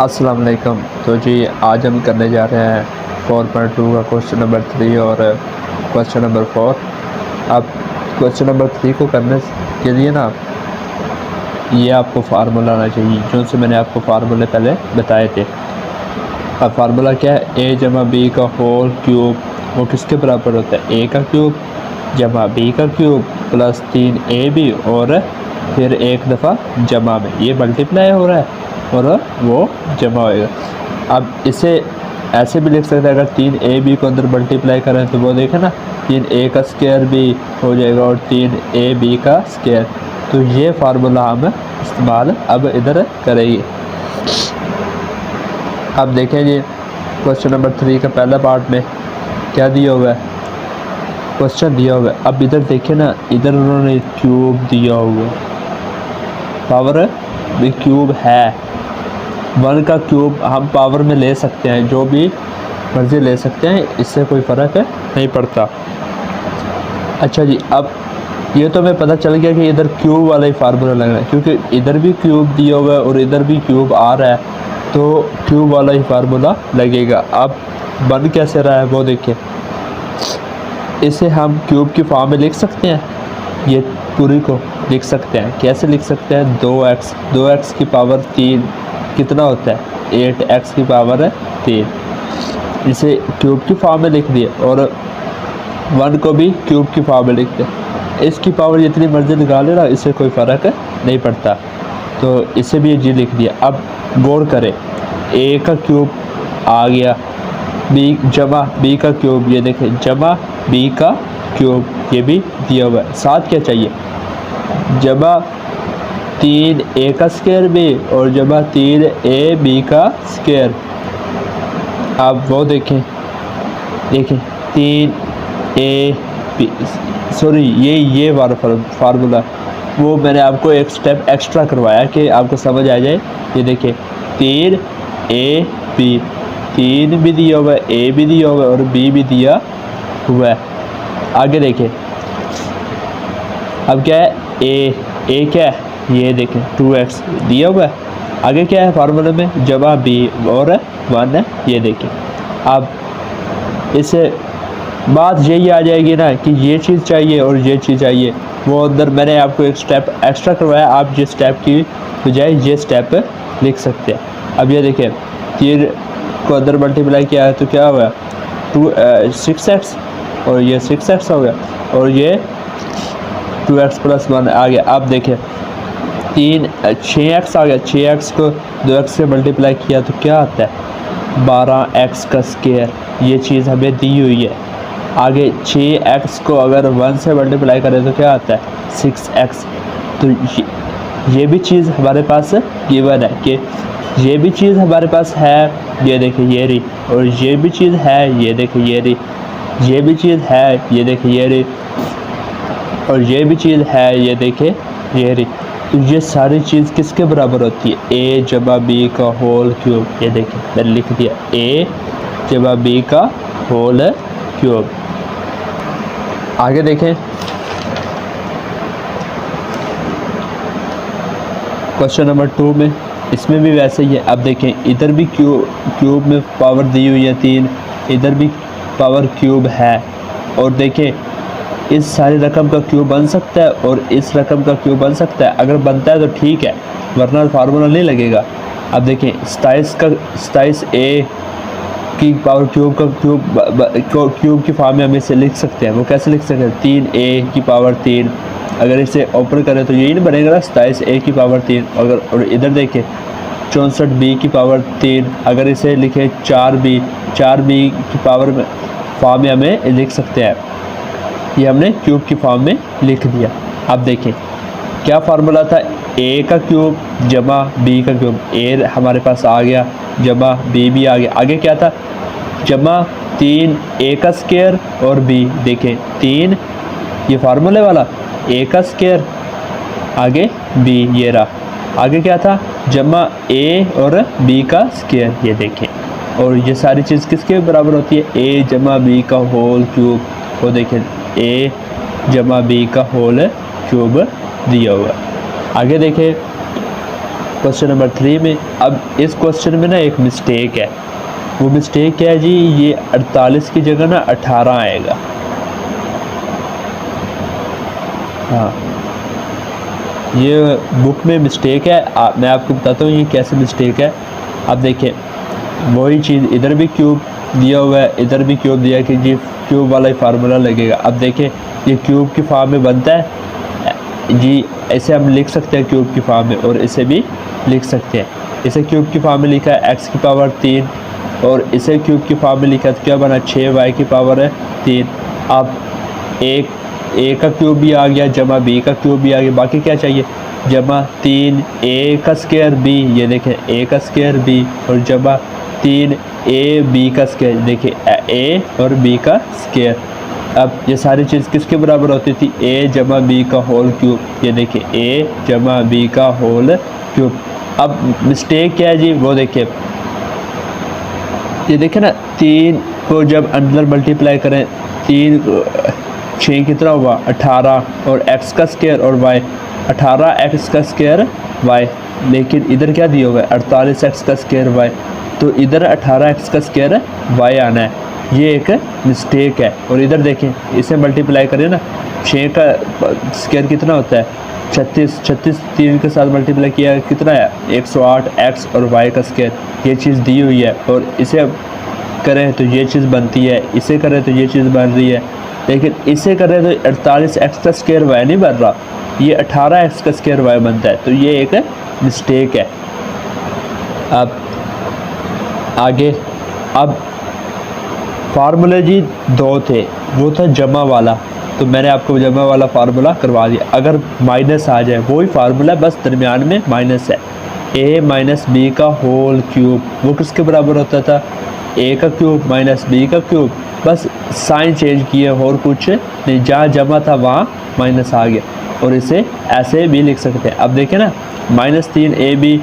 अस्सलाम वालेकुम। तो जी आज हम करने जा रहे हैं 4.2 का क्वेश्चन नंबर 3 और क्वेश्चन नंबर 4। अब क्वेश्चन नंबर 3 को करने के लिए ना ये आपको फार्मूला आना चाहिए, जो से मैंने आपको फार्मूले पहले बताए थे। अब फार्मूला क्या है? ए जमा बी का होल क्यूब वो किसके बराबर होता है? ए का क्यूब जमा बी का क्यूब प्लस 3ab और फिर एक दफ़ा जमा में ये मल्टीप्लाई हो रहा है और वो जमा होएगा। अब इसे ऐसे भी लिख सकते हैं, अगर 3ab को अंदर मल्टीप्लाई करें तो वो देखें ना 3a का स्क्वायर भी हो जाएगा और 3ab का स्क्वायर। तो ये फार्मूला हम इस्तेमाल अब इधर करेंगे। अब देखें जी क्वेश्चन नंबर 3 का पहला पार्ट में क्या दिया हुआ है, क्वेश्चन दिया हुआ है। अब इधर देखें ना, इधर उन्होंने क्यूब दिया हुआ है, पावर भी क्यूब है। 1 का क्यूब हम पावर में ले सकते हैं, जो भी मर्जी ले सकते हैं, इससे कोई फ़र्क नहीं पड़ता। अच्छा जी, अब ये तो हमें पता चल गया कि इधर क्यूब वाला ही फार्मूला लगना है, क्योंकि इधर भी क्यूब दिया हुआ है और इधर भी क्यूब आ रहा है, तो क्यूब वाला ही फार्मूला लगेगा। अब बन कैसे रहा है वो देखिए। इसे हम क्यूब की फॉर्म में लिख सकते हैं, ये पूरी को लिख सकते हैं। कैसे लिख सकते हैं? 2x की पावर 3 कितना होता है? 8x की पावर 3। इसे क्यूब की फॉर्म में लिख दिए और 1 को भी क्यूब की फॉर्म में लिख दिया। इसकी पावर जितनी मर्जी लगा लेना, इससे कोई फ़र्क नहीं पड़ता। तो इसे भी जी लिख दिया। अब गौर करें, a का क्यूब आ गया, b जमा b का क्यूब, ये देखें जमा b का क्यूब, ये भी दिया हुआ है। साथ क्या चाहिए? जमा 3a का स्क्वायर भी और जमा 3ab का स्क्वायर। अब वो देखें 3ab, सॉरी ये वाला फार्मूला वो मैंने आपको एक स्टेप एक्स्ट्रा करवाया कि आपको समझ आ जाए। ये देखिए 3ab, 3 भी दिया हुआ है, a भी दिया हुआ है और b भी दिया हुआ है। आगे देखें, अब क्या है? a क्या है? ये देखें 2x दिया हुआ है। आगे क्या है फार्मूले में? जमा b और 1 है, ये देखें। अब इससे बात यही आ जाएगी ना कि ये चीज़ चाहिए और ये चीज़ चाहिए। वो अंदर मैंने आपको एक स्टेप एक्स्ट्रा करवाया, आप जिस स्टेप की बजाय ये स्टेप लिख सकते हैं। अब ये देखें 3 को अंदर मल्टीप्लाई किया है तो क्या हुआ? 6x और ये 6x हो गया और ये 2x प्लस 1 आ गया। अब देखें 6x आ गया, 6x को 2x से मल्टीप्लाई किया तो क्या आता है? 12x का स्क्वायर। ये चीज़ हमें दी हुई है। आगे 6x को अगर 1 से मल्टीप्लाई करें तो क्या आता है? 6x। तो ये भी चीज़ हमारे पास गिवन है कि ये भी चीज़ हमारे पास है, ये देखिए ये रही, और ये भी चीज़ है, ये देखिए ये रही, ये भी चीज़ है, ये देखिए ये रही, और ये भी चीज़ है, ये देखिए ये रही। तो ये सारी चीज़ किसके बराबर होती है? a जमा b का होल क्यूब। ये देखिए मैंने लिख दिया a जमा b का होल क्यूब। आगे देखें क्वेश्चन नंबर 2 में, इसमें भी वैसे ही है। अब देखें इधर भी क्यूब में पावर दी हुई है 3, इधर भी पावर क्यूब है, और देखें इस सारी रकम का क्यूब बन सकता है और इस रकम का क्यूब बन सकता है। अगर बनता है तो ठीक है, वरना फार्मूला नहीं लगेगा। अब देखें 27 a की पावर क्यूब का क्यूब की फॉर्म में हम इसे लिख सकते हैं। वो कैसे लिख सकते हैं? 3a की पावर 3। अगर इसे ओपन करें तो यही नहीं बनेगा ना, 27a की पावर 3। अगर और इधर देखें 64b की पावर 3। अगर इसे लिखें 4b की पावर में फॉर्म में हमें लिख सकते हैं। ये हमने क्यूब की फॉर्म में लिख दिया। अब देखें क्या फार्मूला था? a का क्यूब जमा b का क्यूब। a हमारे पास आ गया, जमा b भी आ गया। आगे क्या था? जमा 3a का स्क्वायर और b। देखें 3 ये फार्मूले वाला, a का स्क्वायर, आगे b ये रहा। आगे क्या था? जमा a और b का स्क्वायर। ये देखें, और ये सारी चीज़ किसके बराबर होती है? a जमा b का होल क्यूब। वो देखें a जमा b का होल क्यूब दिया हुआ। आगे देखें क्वेश्चन नंबर 3 में। अब इस क्वेश्चन में ना एक मिस्टेक है, वो मिस्टेक क्या है जी, ये 48 की जगह ना 18 आएगा। हाँ, ये बुक में मिस्टेक है, मैं आपको बताता हूँ ये कैसे मिस्टेक है। अब देखिए वही चीज़ इधर भी क्यूब दिया हुआ है, इधर भी क्यूब दिया है कि जी क्यूब वाला ही फार्मूला लगेगा। अब देखिए ये क्यूब की फॉर्म में बनता है जी, ऐसे हम लिख सकते हैं क्यूब की फॉर्म में, और इसे भी लिख सकते हैं। इसे क्यूब की फॉर्म में लिखा है x की पावर 3, और इसे क्यूब की फॉर्म में लिखा है तो क्या बना 6y की पावर है 3। अब एक a का क्यूब भी आ गया जमा b का क्यूब भी आ गया, बाकी क्या चाहिए जमा 3a का स्क्वायर b, ये देखें a का स्क्वायर b, और जमा 3ab का स्क्वायर, देखिए a और b का स्क्वायर। अब ये सारी चीज़ किसके बराबर होती थी, a जमा b का होल क्यूब, ये देखिए a जमा b का होल क्यूब। अब मिस्टेक क्या है जी, वो देखिए ये देखें ना 3 को जब अंदर मल्टीप्लाई करें, 3 6 कितना हुआ 18, और x का स्क्वायर और y 18x का स्क्वायर y, लेकिन इधर क्या दिया हुआ है 48x का स्क्वायर y, तो इधर 18x का स्क्वायर y आना है, ये एक मिस्टेक है। और इधर देखें इसे मल्टीप्लाई करें ना, 6 का स्क्वायर कितना होता है 36, 36 3 के साथ मल्टीप्लाई किया कितना है 108x और y का स्क्वायर, ये चीज़ दी हुई है। और इसे करें तो ये चीज़ बनती है, इसे करें तो ये चीज़ बन रही है, लेकिन इसे करें तो 48x का स्क्वायर y नहीं बन रहा, ये 18x का स्क्वायर y बनता है, तो ये एक मिस्टेक है। अब आगे, अब फार्मूले जी 2 थे, वो था जमा वाला, तो मैंने आपको जमा वाला फार्मूला करवा दिया। अगर माइनस आ जाए वही फार्मूला, बस दरमियान में माइनस है, a माइनस बी का होल क्यूब, वो किसके बराबर होता था a का क्यूब माइनस b का क्यूब, बस साइन चेंज किए और कुछ नहीं, जहाँ जमा था वहाँ माइनस आ गया। और इसे ऐसे भी लिख सकते हैं। अब देखें ना -3ab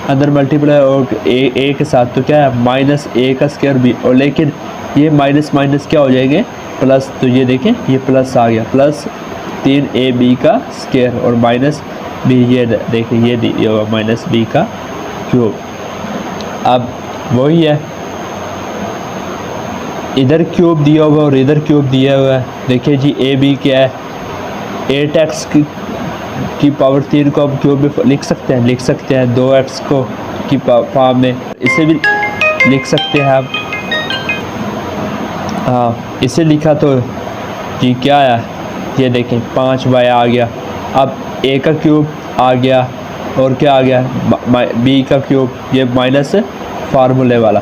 अंदर मल्टीप्लाई और a के साथ, तो क्या है माइनस a का स्क्वायर b, और लेकिन ये माइनस माइनस क्या हो जाएंगे प्लस, तो ये देखें ये प्लस आ गया, प्लस 3ab का स्क्वायर और माइनस b, ये देखिए ये दिया हुआ माइनस b का क्यूब। अब वही है, इधर क्यूब दिया हुआ और इधर क्यूब दिया हुआ है। देखिए जी ab क्या है 8x की पावर 3 को हम क्यूब में लिख सकते हैं 2x को की फॉर्म में, इसे भी लिख सकते हैं आप। हाँ, इसे लिखा तो जी क्या है, ये देखें 5y आ गया। अब a का क्यूब आ गया और क्या आ गया b का क्यूब, ये माइनस फार्मूले वाला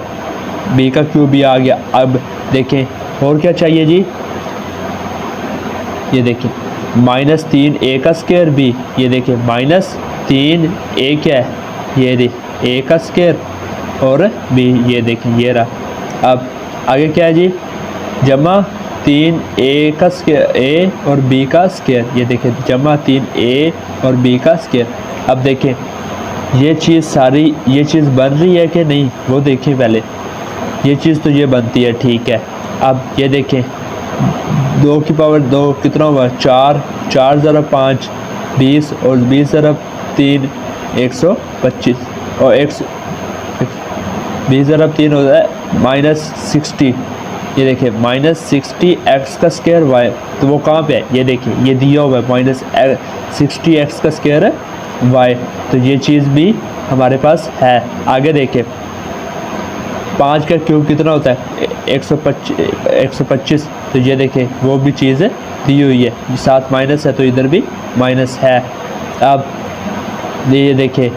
b का क्यूब भी आ गया। अब देखें और क्या चाहिए जी, ये देखें -3a का स्क्वायर b, ये देखें -3a क्या है, ये a का स्क्वायर और b, ये देखें ये रहा। अब आगे क्या है जी, जमा 3a का स्क्वायर a और b का स्क्वायर, ये देखें जमा 3a और b का स्क्वायर। अब देखें ये चीज़ सारी, ये चीज़ बन रही है कि नहीं वो देखें पहले, ये चीज़ तो ये बनती है, ठीक है। अब ये देखें 2 की पावर 2 कितना हुआ 4, 4 ज़रा 5 20, और 20 ज़रा 3 125, और 20 ज़रा 3 होता है -60, ये देखिए -60x का स्क्वायर y, तो वो कहाँ पे है, ये देखिए ये दिया हुआ है -60x का स्क्वायर y, तो ये चीज़ भी हमारे पास है। आगे देखिए 5 का क्यूब कितना होता है 125, तो ये देखें वो भी चीज़ दी हुई है, साथ माइनस है तो इधर भी माइनस है। अब ये देखें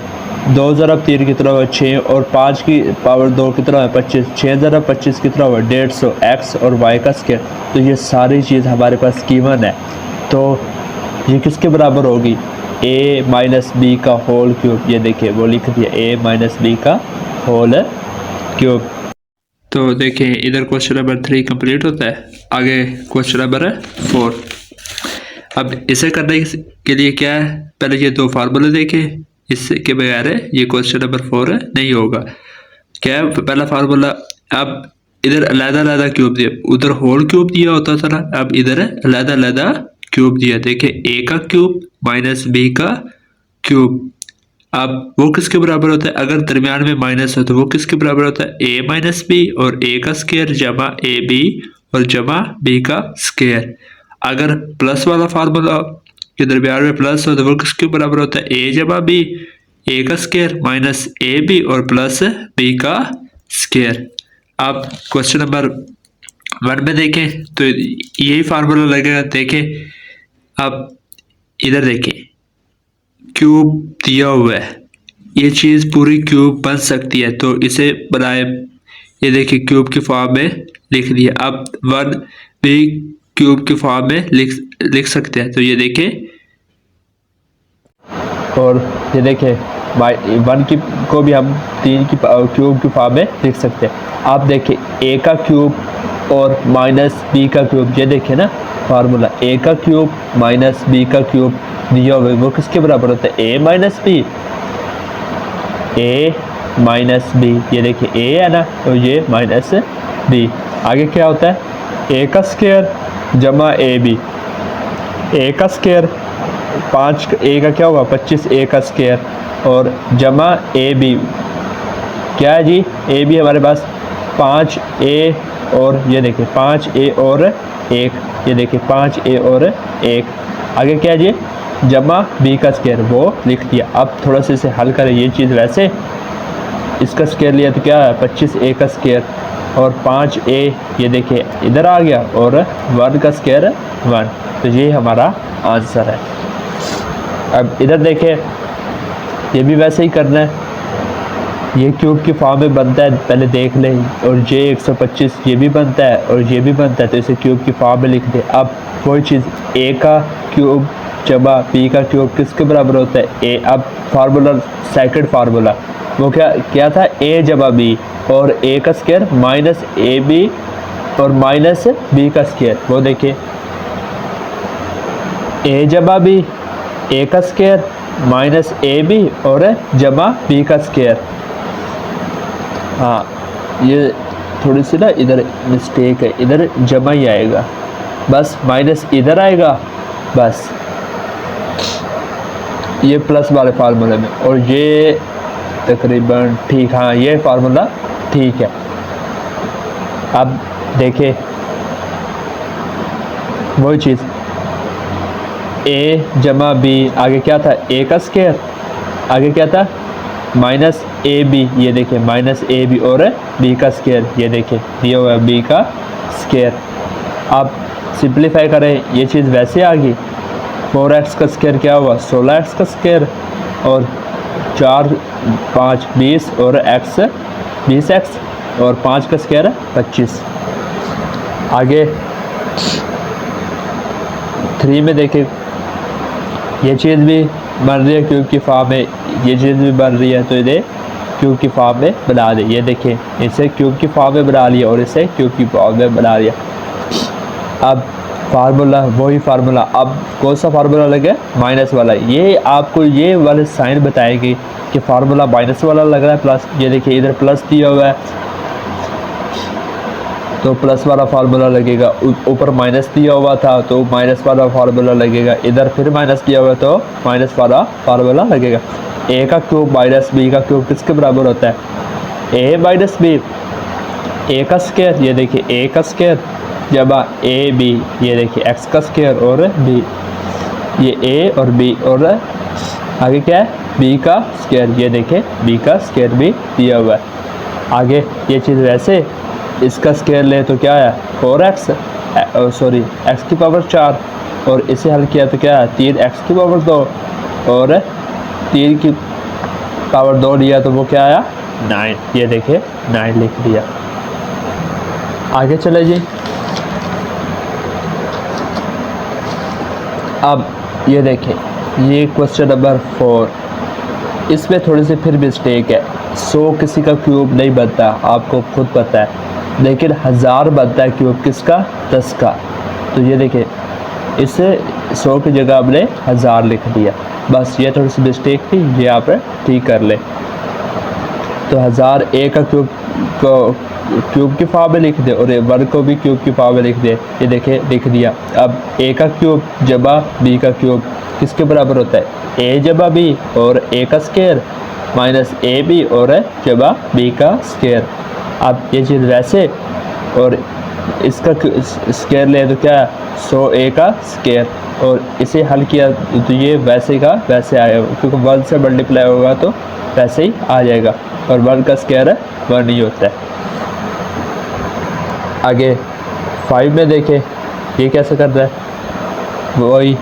2 ज़रा 3 कितना हुआ 6, और 5 की पावर 2 कितना हुआ 25, 6 ज़रा 25 कितना हुआ 150 x और y का स्क्वायर, तो ये सारी चीज़ हमारे पास गिवन है। तो ये किसके बराबर होगी a माइनस बी का होल क्यूब, ये देखिए वो लिख दिया a माइनस बी का होल क्यूब। तो देखिए इधर क्वेश्चन नंबर 3 कंप्लीट होता है। आगे क्वेश्चन नंबर 4। अब इसे करने के लिए क्या है, पहले ये 2 फार्मूले देखें, इससे के बगैर ये क्वेश्चन नंबर 4 नहीं होगा। क्या है पहला फार्मूला, अब इधर अलग-अलग क्यूब दिया, उधर होल क्यूब दिया होता था ना, अब इधर अलग-अलग क्यूब दिया। देखिए a का क्यूब माइनस b का क्यूब। अब वो किसके बराबर होता है, अगर दरमियान में माइनस हो तो वो किसके बराबर होता है, ए माइनस बी और ए का स्क्वायर जमा ए बी और जमा बी का स्क्वायर। अगर प्लस वाला फार्मूला के दरमियान में प्लस हो तो वो किसके बराबर होता है, ए जमा बी, ए का स्क्वायर माइनस ए बी और प्लस बी का स्क्वायर। अब क्वेश्चन नंबर 1 में देखें तो यही फार्मूला लगेगा। देखें अब इधर देखें, क्यूब दिया हुआ है, ये चीज़ पूरी क्यूब बन सकती है तो इसे बनाए, ये देखिए क्यूब की फॉर्म में लिख दिया। अब 1 भी क्यूब की फॉर्म में लिख सकते हैं, तो ये देखें, और ये देखें 1 की को भी हम 3 की क्यूब की फॉर्म में लिख सकते हैं। आप देखें ए का क्यूब और माइनस बी का क्यूब, ये देखें ना फार्मूला, ए का क्यूब माइनस बी का क्यूब दिया हुआ है, वो किसके बराबर होता है, ए माइनस बी, ए माइनस बी, ये देखिए ए है ना और ये माइनस बी। आगे क्या होता है, ए का स्क्वायर जमा ए बी, ए का स्क्वायर 5, ए का क्या होगा 25, ए का स्क्वायर और जमा ए बी, क्या है जी, ए बी हमारे पास 5 ए और ये देखिए 5 ए और 1, ये देखिए 5 ए और 1। आगे क्या है जी, जमा बी का स्क्वायर, वो लिख दिया। अब थोड़ा सा इसे हल करें, ये चीज़ वैसे इसका स्क्वायर लिया तो क्या है 25 ए का स्क्वायर और 5 ए, ये देखिए इधर आ गया और 1 का स्क्वायर 1, तो ये हमारा आंसर है। अब इधर देखें, ये भी वैसे ही करना है, ये क्यूब की फॉर्म में बनता है, पहले देख लें, और जे 125 ये भी बनता है और ये भी बनता है, तो इसे क्यूब की फॉर्म में लिख दें। अब वही चीज़, ए का क्यूब जमा बी का क्यूब किसके बराबर होता है, ए। अब फार्मूला सेकंड फार्मूला वो क्या था, ए जमा बी और ए का स्क्वायर माइनस ए बी और माइनस बी का स्क्वायर, वो देखिए ए जमा बी, ए का स्क्वायर माइनस ए बी और जमा बी का स्क्वायर। हाँ, ये थोड़ी सी ना इधर मिस्टेक है, इधर जमा ही आएगा, बस माइनस इधर आएगा, बस ये प्लस वाले फार्मूले में, और ये तकरीबन ठीक, हाँ ये फार्मूला ठीक है। अब देखें वही चीज़, ए जमा बी, आगे क्या था ए का स्क्वायर, आगे क्या था माइनस ए बी, ये देखिए माइनस ए बी और बी का स्क्वायर, ये देखिए दिया हुआ है बी का स्क्वायर। आप सिंप्लीफाई करें, ये चीज़ वैसे आ गई, 4x का स्क्वायर क्या हुआ 16x का स्क्वायर और 4 5 20 और x 20x और 5 का स्क्वायर 25। आगे 3 में देखें, ये चीज़ भी बन रही है क्यूब की फॉर्म में, ये चीज़ भी बन रही है, तो इन्हें क्यूब की फॉर्म में बना दें। ये देखें, इसे क्यूब की फॉर्म में बना लिया और इसे क्यूब की फॉर्म में बना लिया। अब फार्मूला वही फार्मूला, अब कौन सा फार्मूला लगे, माइनस वाला। ये आपको ये वाले साइन बताएगी कि फार्मूला माइनस वाला लग रहा है, प्लस, ये देखिए इधर प्लस दिया हुआ है तो प्लस वाला फार्मूला लगेगा, ऊपर माइनस दिया हुआ था तो माइनस वाला फार्मूला लगेगा, इधर फिर माइनस दिया हुआ है तो माइनस वाला फार्मूला लगेगा। ए का क्यूब माइनस बी का क्यूब किसके बराबर होता है, ए माइनस बी, ए का स्क्वायर, ये देखिए ए का स्क्वायर जमा ए बी, ये देखिए एक्स का स्क्वायर और बी, ये ए और बी और आगे क्या है बी का स्क्वायर, ये देखिए बी का स्क्वायर भी दिया हुआ है। आगे ये चीज़ वैसे इसका स्क्वायर ले तो क्या है 4x, सॉरी x की पावर 4, और इसे हल किया तो क्या है 3x की पावर 2 और 3 की पावर 2 लिया तो वो क्या आया 9, ये देखिए 9 लिख दिया। आगे चले जी, अब ये देखें, ये क्वेश्चन नंबर 4, इसमें थोड़ी सी फिर मिस्टेक है। 100 किसी का क्यूब नहीं बनता, आपको खुद पता है, लेकिन 1000 बनता है क्यूब किसका 10 का। तो ये देखें, इससे 100 की जगह हमने 1000 लिख दिया, बस ये थोड़ी सी मिस्टेक थी, ये आप ठीक कर ले। तो 1000 ए का क्यूब को क्यूब की फॉर्म में लिख दे और ये वर्ग को भी क्यूब की फॉर्म में लिख दे। ये देखे लिख दिया। अब ए का क्यूब जमा बी का क्यूब किसके बराबर होता है? ए जमा बी और ए का स्क्वायर माइनस ए बी और जमा बी का स्क्वायर। अब ये चीज़ वैसे और इसका स्क्वायर ले तो क्या है 100a का स्क्वायर, और इसे हल किया तो ये वैसे का वैसे आएगा, क्योंकि 1 से मल्टीप्लाई होगा तो वैसे ही आ जाएगा, और 1 का स्क्वायर 1 ही होता है। आगे 5 में देखें ये कैसे कर रहा है, वही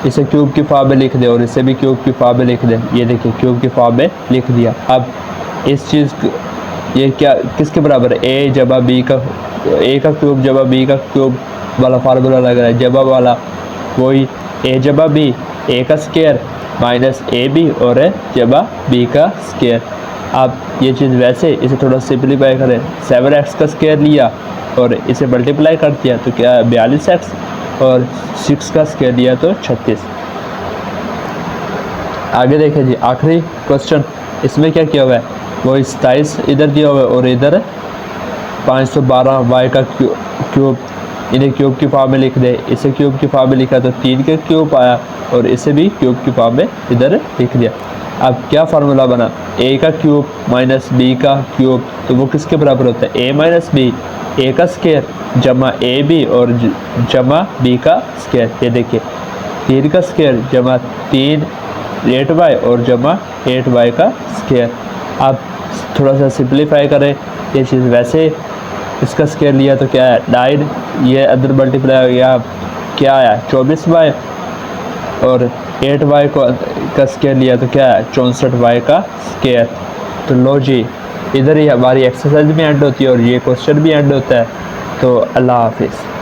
इसे क्यूब की फॉर्म में लिख दे और इसे भी क्यूब की फॉर्म में लिख दे। ये देखिए क्यूब की फॉर्म में लिख दिया। अब इस चीज़ ये क्या किसके बराबर है? ए जमा बी का, ए का क्यूब जमा बी का क्यूब वाला फार्मूला लग रहा है, जमा वाला वही ए जमा बी, ए का स्क्वायर माइनस ए बी और जमा बी का स्क्वायर। अब ये चीज़ वैसे इसे थोड़ा सिंप्लीफाई करें, 7x का स्क्वायर लिया और इसे मल्टीप्लाई कर दिया तो क्या 42x, और 6 का स्क्वायर लिया तो 36। आगे देखें जी आखिरी क्वेश्चन, इसमें क्या किया हुआ है, वो 27 इधर दिया हुआ है और इधर 512 y का क्यूब, इन्हें क्यूब की फॉर्म में लिख दे। इसे क्यूब की फॉर्म में लिखा तो 3 के क्यूब आया और इसे भी क्यूब की फॉर्म में इधर लिख दिया। अब क्या फार्मूला बना, a का क्यूब माइनस b का क्यूब, तो वो किसके बराबर होता है? a माइनस बी, a का स्क्वायर जमा ए बी और जमा b का स्क्वायर। ये देखिए 3 का स्क्वायर जमा 3 8y और जमा 8y का स्क्वायर। आप थोड़ा सा सिंप्लीफाई करें, ये चीज़ वैसे इसका स्क्वायर लिया तो क्या है 9, ये अदर मल्टीप्लाई हो गया, क्या आया 24y, और 8y को का स्क्वायर लिया तो क्या है 64y का स्क्वायर। तो लो जी, इधर ही हमारी एक्सरसाइज भी एंड होती है और ये क्वेश्चन भी एंड होता है। तो अल्लाह हाफिज़।